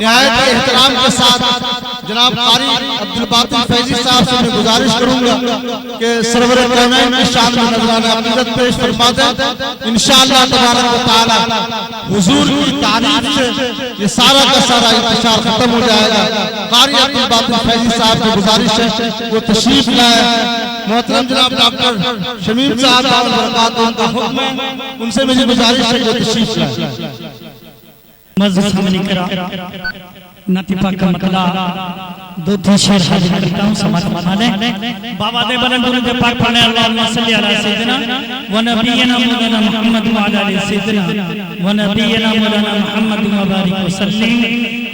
निहायत एहतराम के साथ जनाब कारी अब्दुल बातिल फैजी साहब से मैं गुजारिश करूंगा कि सरवर कायनात की शान में नजराना अकीदत पेश फरमा दें। इंशाअल्लाह तबारक व तआला हुजूर की तारीफ से ये सारा का सारा इंतशार खत्म हो जाएगा। कारी अब्दुल बातिल फैजी साहब की गुजारिश है वो तशरीफ लाए। मोहतरम जनाब डॉक्टर शमीम साहब उनका हुक्म है, उनसे मेरी गुजारिश है कि तशरीफ लाए। नतीफा का मतला दो तीन शेर हाजिर करता हूं, समाज बना ले। बाबा दे बलंद दुरूद पाक पढ़ने अल्लाहुम्मा सल्ली अला सय्यिदना व नबियना मौलाना मुहम्मद व अला आलि सय्यिदना व नबियना मौलाना मुहम्मद व बारिक वसल्लिम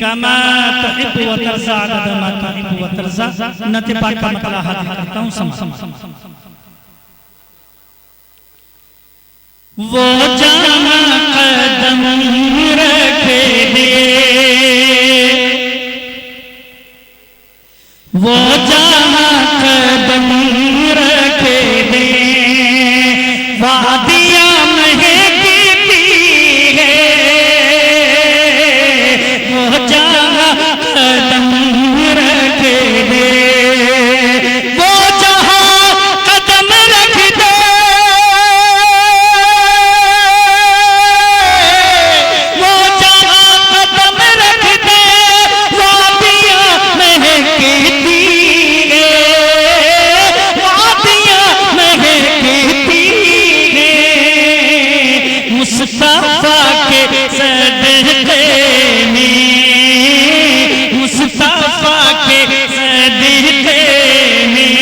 कमा तुहिब्बु व तरज़ा अदद मा तुहिब्बु व तरज़ा। नतीफा का मतला हाजिर करता हूं, समाज वो जहां कदम रखे दे, वो जहां कदम रखे दे, वादियां महकती है। वो जहां कदम रखे दे, वो जहां कदम रख दे, वो जहां कदम रख दे, वादियां महकती है, वादियां महकती है। मुस्तफा के सदक़े में, मुस्तफा के सदक़े में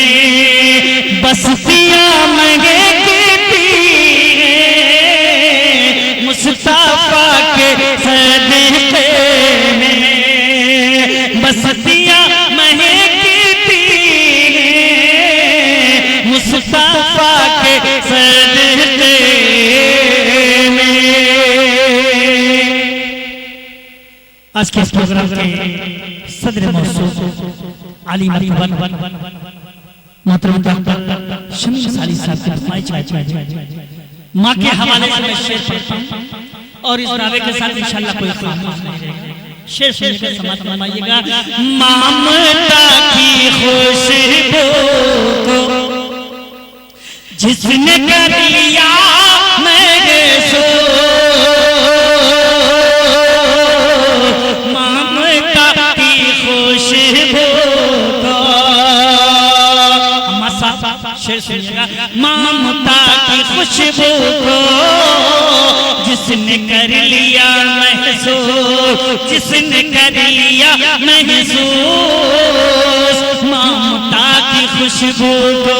बस्तियां महकती है। मुस्तफा के सदक़े में बस्तियां महकती है। मुस्तफा के सदक़े में। आज के इस प्रोग्राम के सदर मौसूफ आलिम मोहतरम डॉक्टर शमीम साली साहब की फरमाइश है। माँ के हवाले से मैं शेर पढ़ता हूँ और इस दावे के साथ इंशाअल्लाह कोई खामोश नहीं रहेगा। शेर सुनकर समाप्त फरमाइएगा। ममता की खुशबू को जिसने कर लिया महसूस, ममता की खुशबू को, शेर सुनिएगा। ममता की खुशबू को जिसने कर लिया महसूस, जिसने कर लिया महसूस, ममता की खुशबू को,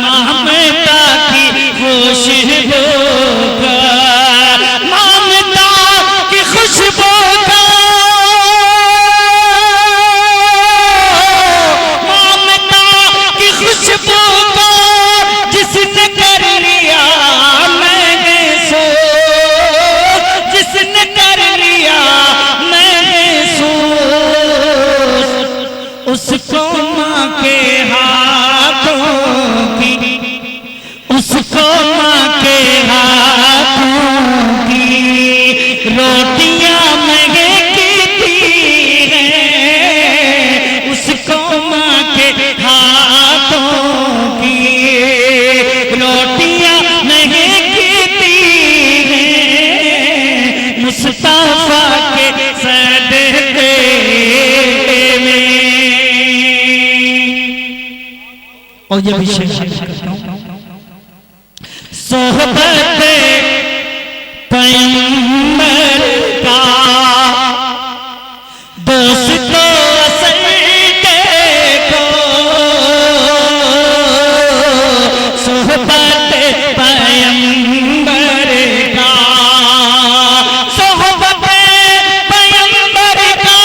ममता की खुशबू को, ममता की खुशबू को, ममता की खुशबू को जिसने कर लिया महसूस, जिसने कर लिया महसूस, उसको माँ के हाथों की, उसको माँ के हाथों की रोटियां महकती हैं। उसको माँ के हाथों की रोटियां महकती हैं। मुस्तफा के सदक़े में। और ये भी शेर करता हूँ। सोहबत पैगंबर का दोस्तों असल देखो, सोहबत पैगंबर का, सोहबत पैगंबर का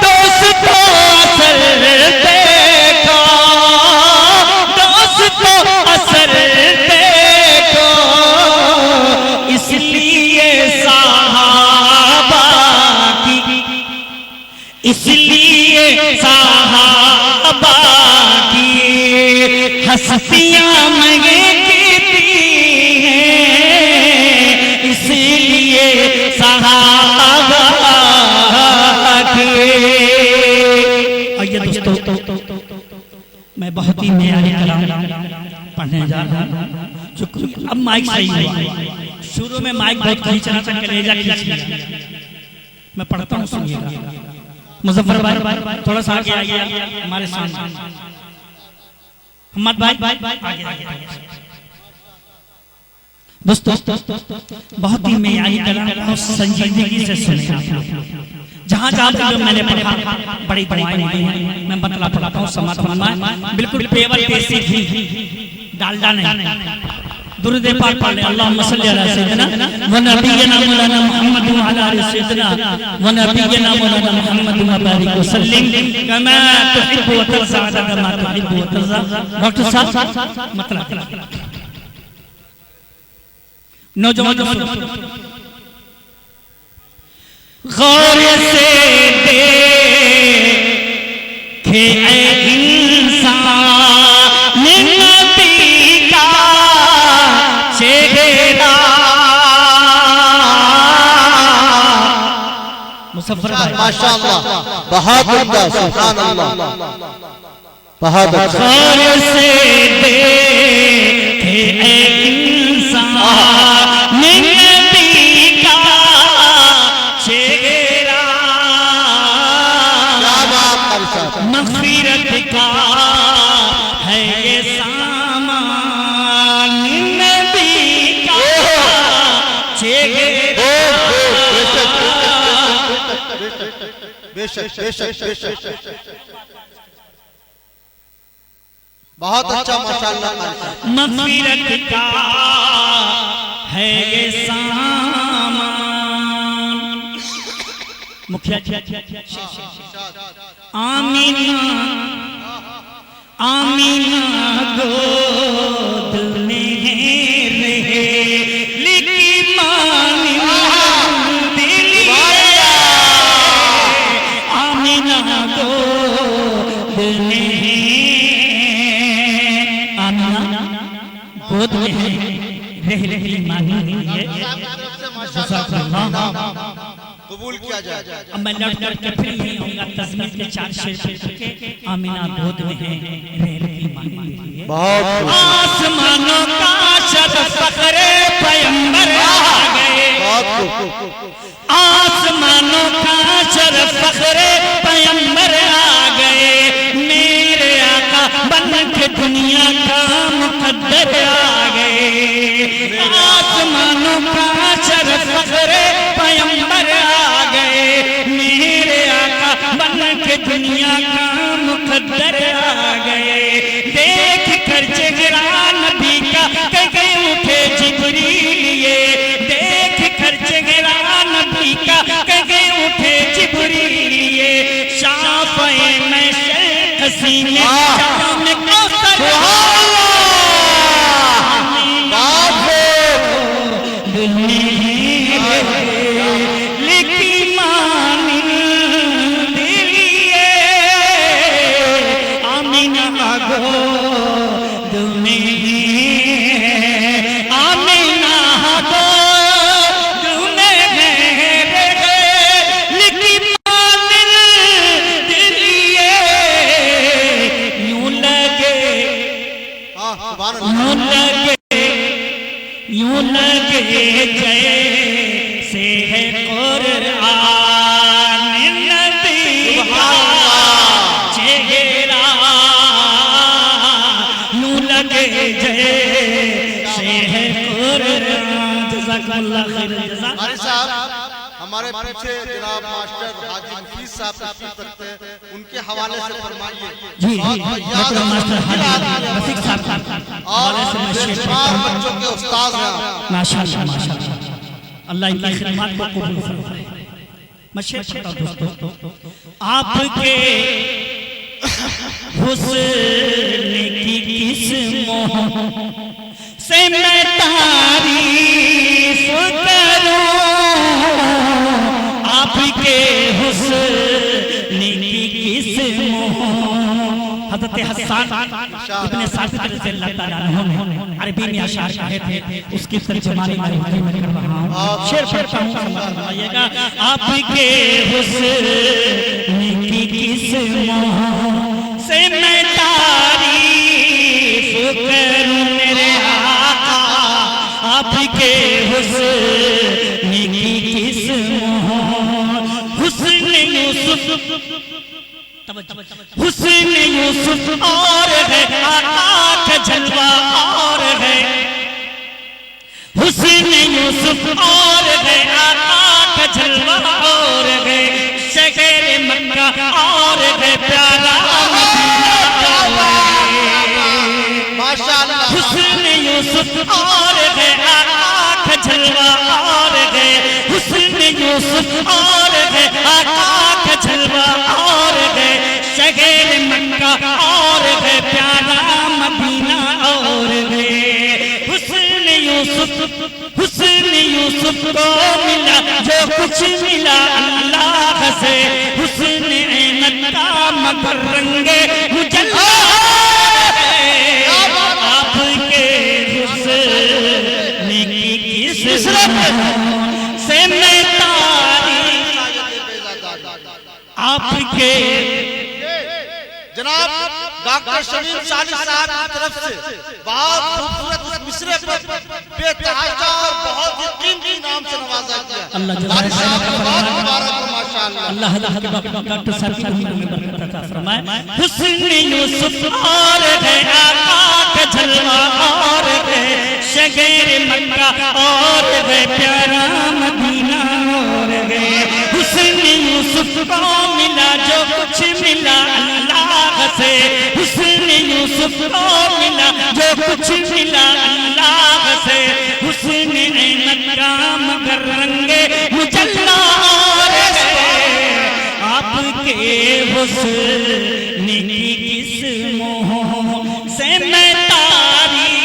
दोस्तों असल देखो, दोस्तों असल देखो। इसलिए सहाबा की, इसलिए सहाबा की हस्तियां महकती हैं। इसलिए सहाबा आइए दोस्तों, मैं बहुत ही मेयारी कलाम पढ़ने जा रहा हूँ। अब माइक सही हुआ, शुरू में माइक बहुत खींचना था, कलेजा खींच लिया। मैं पढ़ता हूँ, सुनिएगा। मुजफ्फर भाई थोड़ा सा आगे आइए हमारे सामने। अहमद भाई आगे दोस्तों, बहुत ही मेयारी कलाम बहुत संजीदगी से सुनेगा। जहाँ जहाँ जो मैंने पढ़ा बड़ी दुआएं दी हैं, मैं बतला पढ़ाता हूँ, समाज फरमाएं। बिल्कुल पेवर देसी घी, डालडा नहीं। दुरूद पाक पढ़ ले, अल्लाहुम्मा सल्ली अला सय्यिदिना व नबिय्यिना मौलाना मुहम्मद व अला आलि सय्यिदिना व नबिय्यिना मौलाना मुहम्मद व बारिक व सल्लिम कमा तुहिब्बु व तर्ज़ा कमा तुहिब्बु व तर्ज़ा। डॉक्टर साहब मतलब नौजवान गौर से देखे इंसान नबी का चेहरा। मुसफ्फर भाई माशाअल्लाह, बहुत उम्दा, सुभान अल्लाह, बहुत अच्छा। गौर से देखे इंसान नबी का चेहरा, मग़फ़िरत का है ये सामान नबी का चेहरा। बेशक बेशक बेशक, बहुत अच्छा माशाअल्लाह। मग़फ़िरत का है ये सामान। मुखिया आमीना आमीना गोद में रहे लिखी मानी दिल, आमीना गोद में, आमीना गोद में रह रही मानी है। कबूल किया जाए। अब मैं लड़ लड़ के फिर नहीं आऊंगा, तज़मीन के 4 शेर पढ़ के आमीना गोद में है रह रही मानी है। बहुत आसमानों का शरफ़ फ़ख्रे पैगंबर आ गए, आसमानों का शरफ़ फ़ख्रे पैगंबर आ गए। मेरे आका बन के दुनिया का मुक़द्दर आ गए। आसमानों का शरफ़ फ़ख्रे पैगंबर आ गए। मेरे आका बन के दुनिया का मुक़द्दर आ गए। देख कर चेहरा नबी का कह उठे जिब्रील, देख कर चेहरा नबी का कह उठे जिब्रील। शाफ़ए में शेख सीने जाम कौसर लिखी मानी दिलिए, आमीना गोद में, आमीना गोद में लिखी मानी दिलिए। यूं लगे यूं लगे जैसे है कुरान नबी का चेहरा। यूं लगे जैसे है कुरान। जज़ाकल्लाह खैर जज़ा। हमारे पीछे जनाब मास्टर हाजी हफीज साहब तशरीफ रखते हैं, उनके हवाले से फरमाइए। जी डॉक्टर मास्टर हाजी रफीक साहब हवाले से मैं शेर बच्चों के उस्ताद हैं। माशाअल्लाह माशाअल्लाह, अल्लाह इनकी खिदमत को कबूल फरमाए। मैं शेर पढ़ता हूं दोस्तों। आपके हुस्न की किस्मों से मैं तारीफ करूं, आपके हुस्न की किस्मों। हज़रत हसन इब्ने साबित रज़ियल्लाहु ताला अन्हु अरबी में अशार कहे थे, उसकी तर्जुमानी मैं कर रहा हूं। शेर पढ़ता हूं, समझिएगा। आपके हुस्न की किस्मों हुस्न की किस्म हुस्न यूसुफ हुस्न यूसुफ और है आका का जलवा और है हुस्न यूसुफ और है आका का जलवा और है शहर मक्का और है प्यारा माशाअल्लाह हुस्न यूसुफ और है आका का जलवा और है हुस्न यूसुफ और है आका का जलवा और है शहर मक्का और है प्यारा मदीना और है हुस्न यूसुफ को मिला जो कुछ मिला अल्लाह से हुस्न ऐनत का मगर रंगे मुजल्ला आपके हुस्न की किस्मत से मैं तारीफ आपके जनाब डॉक्टर शमीम साली साहब की तरफ से बहुत खूबसूरत उस मिसरे पर बेतहाशा और बहुत ही कीमती नाम से नवाजा गया। अल्लाह अल्लाह डॉक्टर साहब की उम्र में बरकत अता फरमाए। हुस्न यूसुफ और है आका का जलवा और है शहर मक्का और है प्यारा मदीना और है हुस्न यूसुफ को मिला जो कुछ मिला अल्लाह से हुस्न यूसुफ को मिला जो कुछ मिला अल्लाह से हुस्न ऐनत का मगर रंगे मुजल्ला आपके हुस्न की किस्मों से मैं तारीफ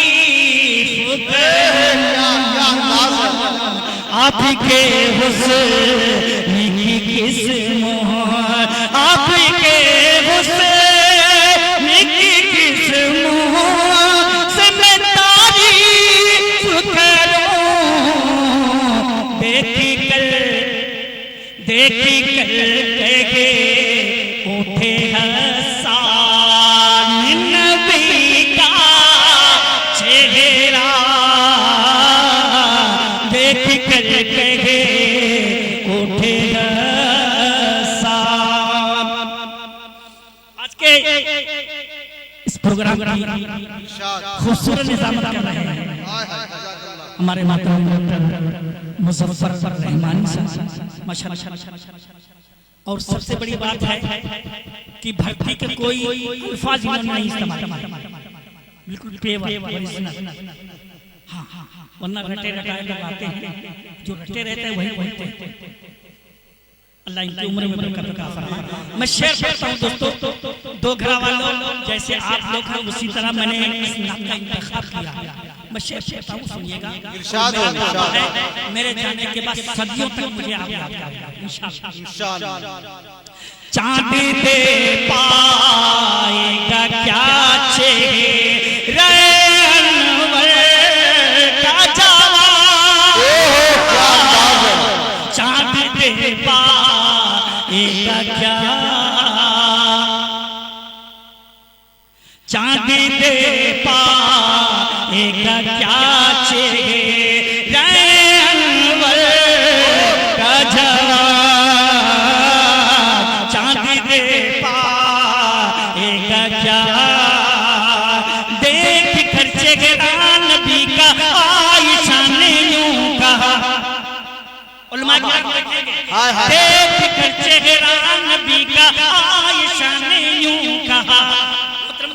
आपके हुस्न की किस्मों आपके हुस्न की किस्मों से मैं तारीफ करूं देखी कर के उठे हसन नबी का चेहरा देख कर के उठे हसन। आज के इस प्रोग्राम की खूबसूरत निजामत कर रहे हैं हमारे माता मुजफ्फर रहमानी साहब माशाअल्लाह। और सबसे बड़ी बात है कि भक्ति के कोई अल्फाज नहीं इस्तेमाल बिल्कुल हाँ वरना रटे रटाए लोग आते हैं जो रटे रहते हैं वही बोलते हैं। अल्लाह इनकी उम्र में बरकत अता फरमाए। मैं शेर पढ़ता हूँ दोस्तों, दो घर वालों जैसे आप लोग हैं उसी तरह मैंने इस नाम का इंतखाब किया। मैं शेर पढ़ता हूँ, सुनिएगा। मेरे जाने के बाद सदियों तक मुझे आप याद करेगा इंशाअल्लाह। चांद दे पाएगा क्या चेहरा अनवर का जवान चांद दे पाएगा क्या चांद दे पाएगा क्या चेहरा अनवर का जवान चांद दे पाएगा क्या देख कर चेहरा नबी का आयशा ने यूं कहा। उलमा देख कर चेहरा नबी का आयशा ने यूं कहा।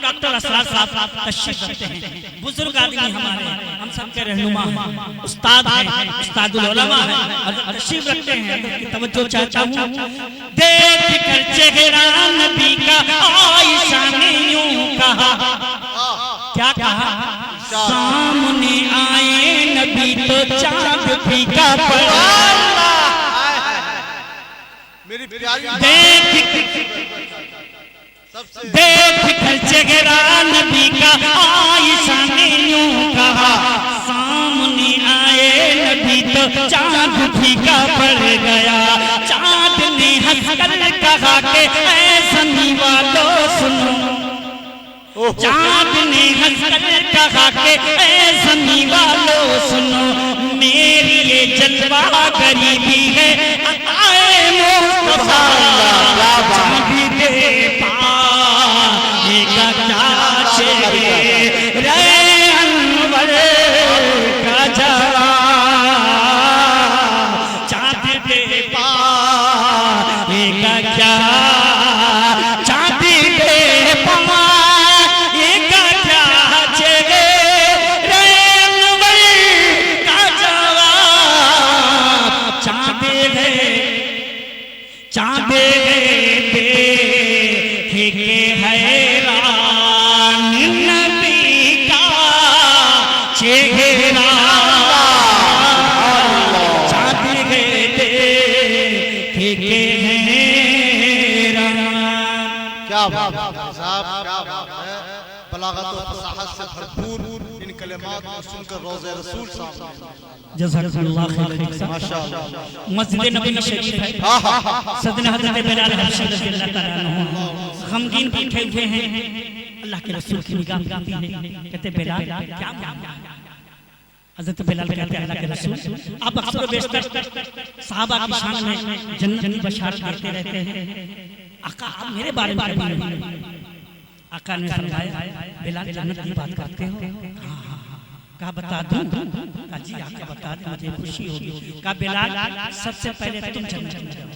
डॉक्टर असरार साहब तशरीफ रखते हैं, बुजुर्ग आदमी हमारे, हम सबके रहनुमा उस्ताद हैं, उस्तादुल उलमा हैं, तशरीफ रखते हैं। तवज्जो चाहता हूँ। देख कर चेहरा नबी का आयशा ने यूं कहा। क्या कहा? सामने आए नबी तो चांद फीका पड़ा। मेरी प्यारी देख कर चेहरा नबी का आयशा ने यूं कहा। सामने आए नबी तो चांद फीका पड़ गया। चांद ने हंसकर कहा कि ऐ सनी वालों सुनो। चाँद ने हंसकर कहा कि ऐ ज़मीं वालों सुनो, मेरी ये जलवा गरीबी है आए मुस्तफा, चाँद दे पाएगा क्या चेहरा अनवर का जवाब, चाँद दे पाएगा क्या, चाँद दे पाएगा क्या चेहरा अनवर का जवाब, चाँद देखे हैरान नबी का चेहरा, चाँद देखे हैरान। क्या बात है साहब, क्या बात है। बलागत और फसाहत से भरपूर इन कलिमात को सुनकर रोज़े रसूल साहब जज़ाकल्लाह खैर। माशाअल्लाह। मस्जिद नबी शरीफ है, सदन हज़रत बिलाल हबशी रज़ियल्लाहु ताला अन्हु गमगीन बैठे हुए हैं। अल्लाह के रसूल की निगाह गिरती है, कहते बिलाल क्या मामला है? हज़रत बिलाल कहते हैं अल्लाह के रसूल आप अक्सर व बेशतर सहाबा की शान में जन्नत की बशारत देते रहते हैं, आका आप मेरे बारे में आका ने फरमाया बिलाल जन्नत की बात करते हो? कहा बता दूं? कहा जी आका बता दें, मुझे खुशी होगी। कहा बिलाल सबसे पहले तुम जन्नत में जाओ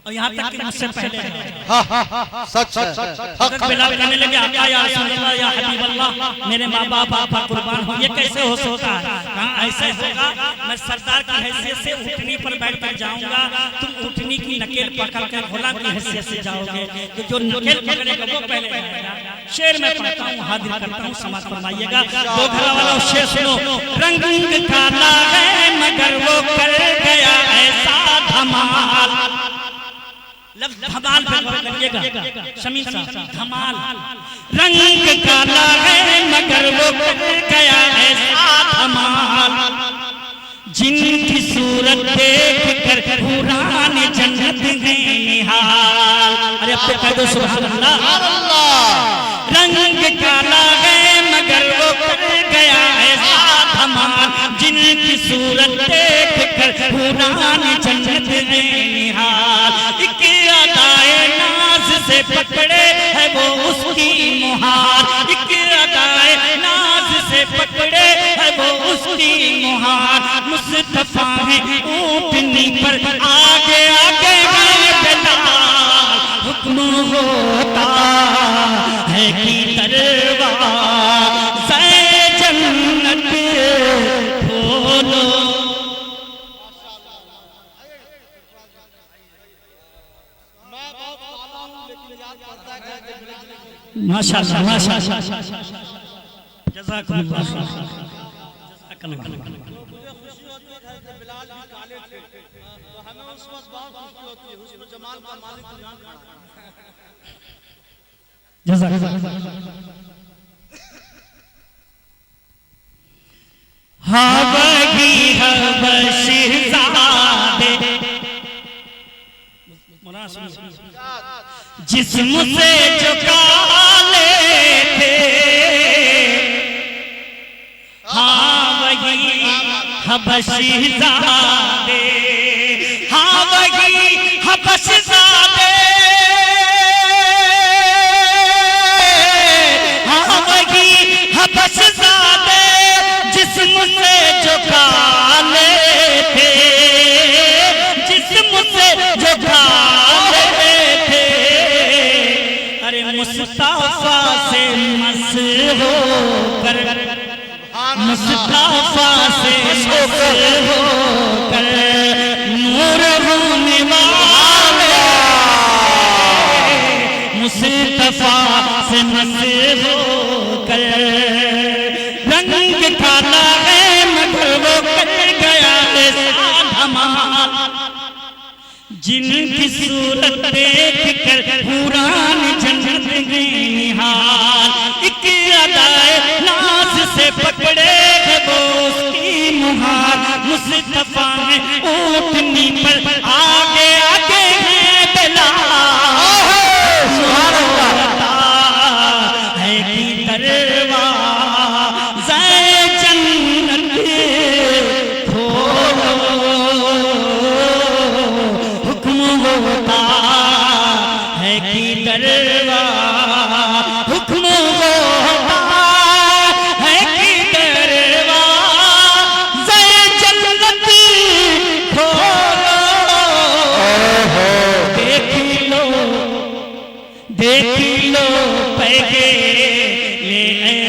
और यहाँ तक कि मुझसे पहले सच है। हज़रत बिलाल कहने लगे आका या रसूल अल्लाह या हबीब अल्लाह, मेरे माँ बाप आपका कुर्बान हो, ये कैसे हो सकता है? कहा ऐसे होगा, मैं सरदार की हैसियत से ऊँटनी पर बैठ कर जाऊंगा, तुम ऊँटनी की नकेल पकड़ कर गुलाम की हैसियत से जाओगे, तो जो नकेल पकड़ेगा वो पहले जाएगा। शेर में पढ़ता हूँ, हाजिर करता हूँ, समाज फरमाइएगा। दो घर वालों शेर सुनो। रंग काला है मगर वो कर गया ऐसा धमाल, लफ्ज़ धमाल पे गौर करिएगा शमीम साहब, धमाल। रंग काला है मगर वो कर गया ऐसा धमाल, जिनकी सूरत देख कर हुरान जन्नत में निहाल। अरे अब तो कह दो सुभान अल्लाह। रंग काला है मगर वो कर गया ऐसा धमाल, जिनकी सूरत देख कर हुरान जन्नत में निहाल। एक अदाए नाज से पकड़े है वो उसकी मुहार, एक अदाए नाज से पकड़े है वो उसकी मुहार। मुस्तफा है ऊँटनी पर आगे आगे है बिलाल, हुक्म होता है कि दरवाज़े जन्नत खोलो। माशाअल्लाह माशाअल्लाह, जज़ाकल्लाह जज़ाकल्लाह। हावगी हबशहज़ादे जिस्म से जो काले थे, हाँ वही हबशहज़ादे, हाँ वही हबशहज़ादे, हाँ वही हबशहज़ादे जिस्म से जो काले थे, जिस्म से जो काले थे। अरे मुस्तफा से मस होकर, मुस्तफा से मस होकर नूर होने वाले, मुस्तफा से मस होकर रंग काला है मगर वो कर गया ऐसा धमाल, जिनकी सूरत देख कर हुरान जन्नत में निहाल। एक अदाए नाज से पकड़े है वो उसकी मुहार, मुस्तफा ने ऊँटनी पर आगे आगे है बिलाल, है कि देख लो पहले ले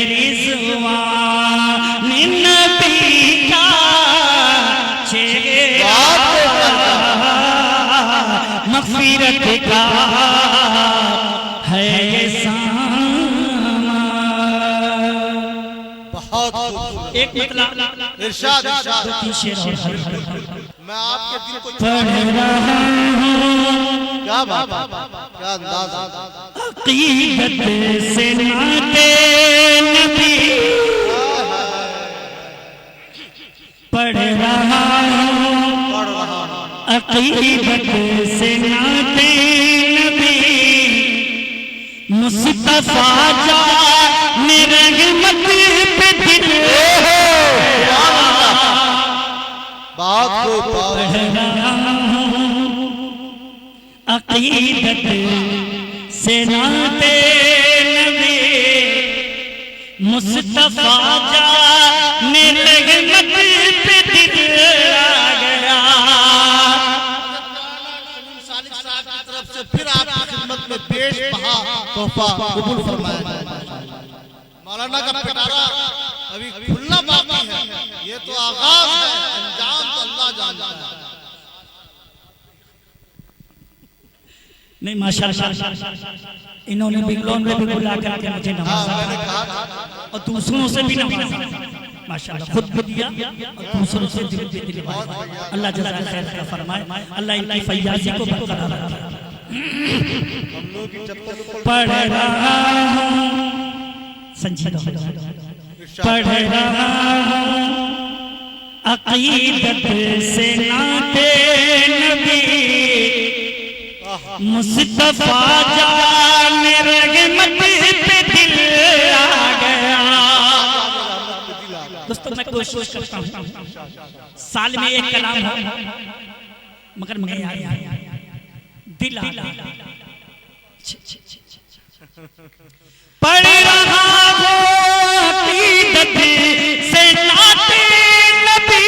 रिज़वान नबी का चेहरा मग़फ़िरत का है ये सामा। बहुत एक मतलब इरशाद शेर मैं आपके दिल को पढ़ रहा हूँ, क्या बात, क्या अंदाज। अक़ीदत से नाते नबी पढ़ रहा हूँ, अक़ीदत से नाते नबी मुस्तफ़ा जान रहमत पे दिल बहुत पढ़ रहा हूँ, अक़ीदत से नाते नबी मुस्तफ़ा जान रहमत पे दिल आ गया। सालिक साहब की तरफ से फिर आपकी खिदमत में पेश बहा तोहफा कबूल फरमाया। मौलाना का पिटारा अभी खुलना बाकी है, ये तो आगाज है, अंजाम तो अल्लाह जानता है। नहीं माशाल्लाह, इन्होंने बिगलोन में भी बुला करके मुझे नवाजा मैंने कहा था और दूसरों से भी नवाजा माशाल्लाह, खुद भी दिया और दूसरों से भी दिलवाया। अल्लाह जज़ाए खैर का फरमाए, अल्लाह इनकी फैयाज़ी को बरकरार रखे। पढ़ रहा हूँ संजीदा, पढ़ रहा हूँ अक़ीदत से नाते नबी मुस्तफ़ा जान रहमत पे दिल आ गया। दोस्तों मैं कोशिश करता हूँ साल में एक कलाम हो, मगर मैं दिल आ पढ़ रहा हूँ अक़ीदत से नाते नबी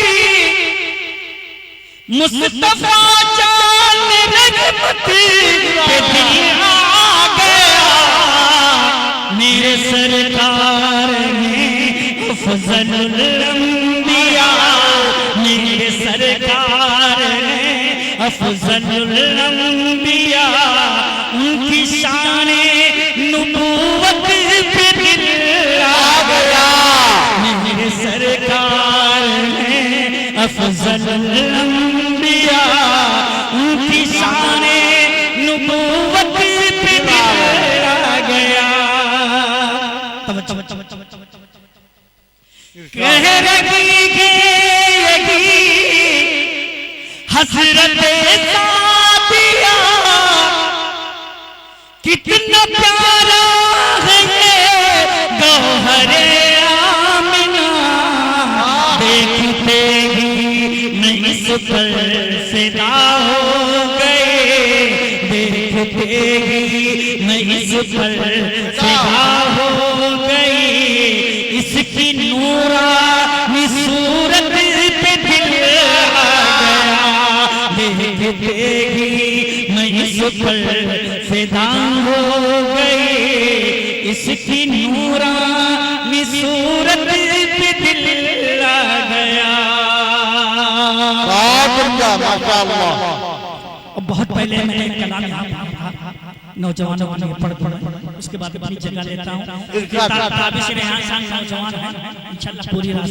मुस्तफ़ा जान रहमत पे दिल आ गया। मेरे सरकार ने अफ़ज़लुल अंबिया, मेरे सरकार ने अफ़ज़लुल अंबिया उनकी शाने नबूवत पे दिल आ गया। मेरे सरकार ने अफ़ज़लुल अंबिया उनकी शाने नबूवत पे दिल आ गया। कह रही है यही हसरत सादिया, कितना प्यारा है ये गौहरे आमिना। देखते ही मैं इस पर फिदा हो गए, देखते ही मैं इस पर फिदा हो गई। इसकी नूरानी सूरत पे दिल आ गया। देखते ही मैं इस पर फिदा हो गई। इसकी नूरानी सूरत पे दिल आ गया। माशाअल्लाह। बहुत पहले मैंने कलाम यहाँ नौजवानों के लिए पढ़ उसके बाद अपनी जगह लेता हूँ। ताबिश रेहान शान नौजवान है, इंशाअल्लाह पूरी रात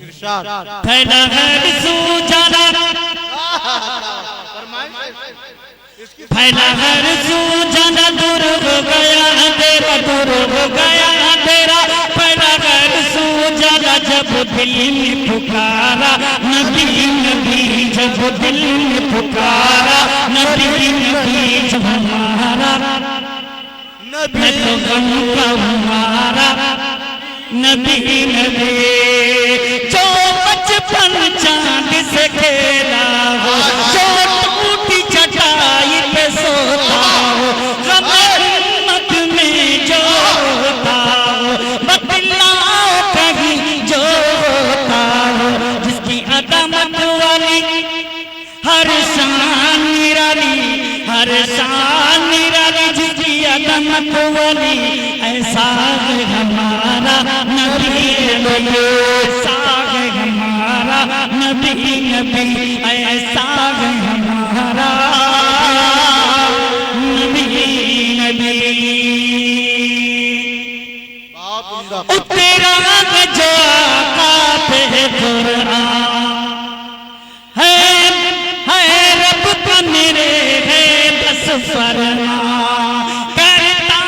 इरशाद फैला है सूजाना, फैला है सूजाना, दूर हो गया तेरा, दूर हो गया तेरा। फैला है सूजाना जब दिल में पुकारा नबी नबी, जब दिल में पुकारा नबी नबी जब हमारा मैं तो गम का हमारा नबी नबी। जो बचपन चांद से खेला हो, जो टूटी चटाई पे सोता हो, गम में जो होता हो बतलाओ कहीं जो होता हो। जिसकी अदमत वाली हर शान निराली, हर शान निराली, जिसकी अदमत वली ऐसा है हमारा नबी नबी, ऐसा है हमारा नबी नबी, ऐसा है हमारा नबी नबी। तेरा जो काते कुरान है रब का मेरे है बस फरमा, करता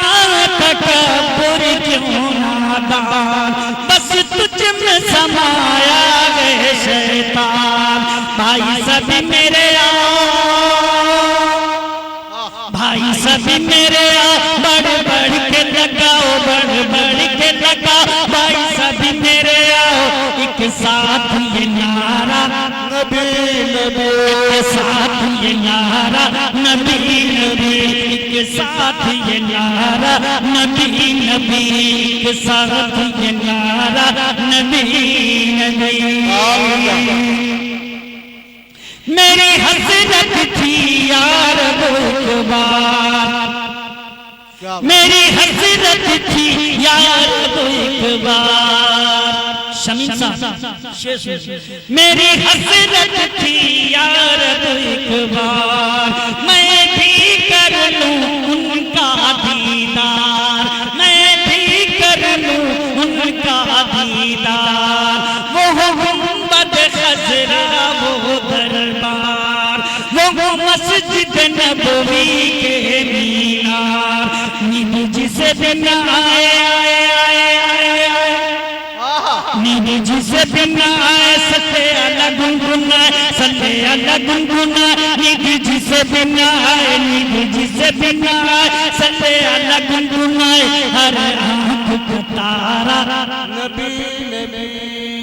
तकब्बुर क्यों नादान, बस तुझ में समाया है शैतान। भाई सभी मेरे भाई सभी मेरे बढ़ बढ़ के लगाओ, बढ़ बढ़ के लगाओ, भाई सभी मेरे आओ, एक साथ ये नारा नबी नबी, एक साथ ये नारा नबी नबी, एक साथ ये नारा नबी नबी, एक साथ ये नारा नबी नबी। मेरी हसरत थी यार वो एक बार, मेरी हसरत थी यार वो एक बार, शमीम साहब मेरी हसरत थी यार वो एक बार, मैं भी कर लूं उनका दीदार, मैं भी कर लूं उनका दीदार। वो गुंबद खजरा वो दरबार, वो मस्जिद नबवी के मीनार, नींद जिसे दिन आए आए आए आए आए, नींद जिसे दिन आए सत्य अलग गुनगुनाए, सत्य अलग गुनगुनाए, नींद जिसे दिन आए, नींद जिसे दिन आए, सत्य अलग गुनगुनाए, हर आँख को तारा नबी नबी।